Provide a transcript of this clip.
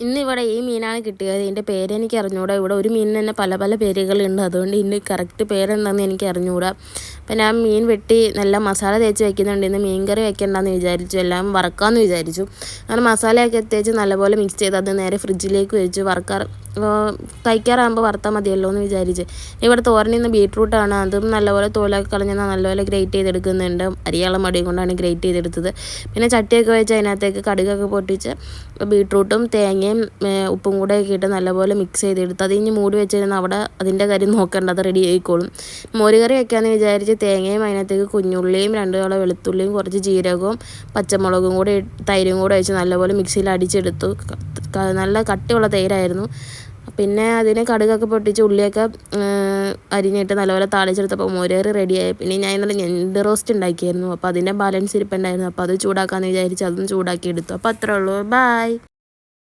ഇന്നിവിടെ ഈ മീനാണ് കിട്ടിയത്. ഇതിൻ്റെ പേരെനിക്ക് അറിഞ്ഞുകൂടാ. ഇവിടെ ഒരു മീനിന് തന്നെ പല പല പേരുകളുണ്ട്. അതുകൊണ്ട് ഇന്ന് കറക്റ്റ് പേരെന്താണെന്ന് എനിക്ക് അറിഞ്ഞുകൂടാ. അപ്പം ഞാൻ മീൻ വെട്ടി നല്ല മസാല തേച്ച് വയ്ക്കുന്നുണ്ട്. ഇന്ന് മീൻ കറി വെക്കണ്ടെന്ന് വിചാരിച്ചു, എല്ലാം വറക്കാമെന്ന് വിചാരിച്ചു. അങ്ങനെ മസാലയൊക്കെ തേച്ച് നല്ലപോലെ മിക്സ് ചെയ്ത് അത് നേരെ ഫ്രിഡ്ജിലേക്ക് വെച്ച് കഴിക്കാറാകുമ്പോൾ വറുത്താൽ മതിയല്ലോ എന്ന് വിചാരിച്ച്. ഇവിടെ തോരനിന്ന് ബീട്രൂട്ടാണ്. അതും നല്ലപോലെ തോലൊക്കെ കളഞ്ഞ് നല്ലപോലെ ഗ്രേറ്റ് ചെയ്തെടുക്കുന്നുണ്ട്. അരിയാളം മടിയും കൊണ്ടാണ് ഗ്രേറ്റ് ചെയ്തെടുത്തത്. പിന്നെ ചട്ടിയൊക്കെ വെച്ച് അതിനകത്തേക്ക് കടുകൊക്കെ പൊട്ടിച്ച് ബീട്രൂട്ടും തേങ്ങയും ഉപ്പും കൂടെ ഒക്കെ ഇട്ട് നല്ലപോലെ മിക്സ് ചെയ്തെടുത്ത് അത് ഇനി മൂടി വെച്ചിരുന്ന അവിടെ അതിൻ്റെ കാര്യം നോക്കേണ്ട, അത് റെഡി ആയിക്കോളും. മോരുകറി വെക്കാമെന്ന് വിചാരിച്ച് തേങ്ങയും അതിനകത്തേക്ക് കുഞ്ഞുള്ളിയും 2 കള വെളുത്തുള്ളിയും കുറച്ച് ജീരകവും പച്ചമുളകും കൂടെ തൈരും കൂടെ വെച്ച് നല്ലപോലെ മിക്സിയിൽ അടിച്ചെടുത്തു. നല്ല കട്ടിയുള്ള തൈരായിരുന്നു. പിന്നെ അതിന് കടുകൊക്കെ പൊട്ടിച്ച് ഉള്ളിയൊക്കെ അരിഞ്ഞിട്ട് നല്ലപോലെ താളിച്ചെടുത്തപ്പോൾ മോരുകറി റെഡിയായി. പിന്നെ ഞാൻ ഇന്നലെ ഞണ്ട് റോസ്റ്റ് ഉണ്ടാക്കിയായിരുന്നു. അപ്പോൾ അതിൻ്റെ ബാലൻസ് ഇരിപ്പുണ്ടായിരുന്നു. അപ്പോൾ അത് ചൂടാക്കാമെന്ന് വിചാരിച്ച് അതും ചൂടാക്കി എടുത്തു. അപ്പോൾ അത്രേ ഉള്ളൂ. ബായ്.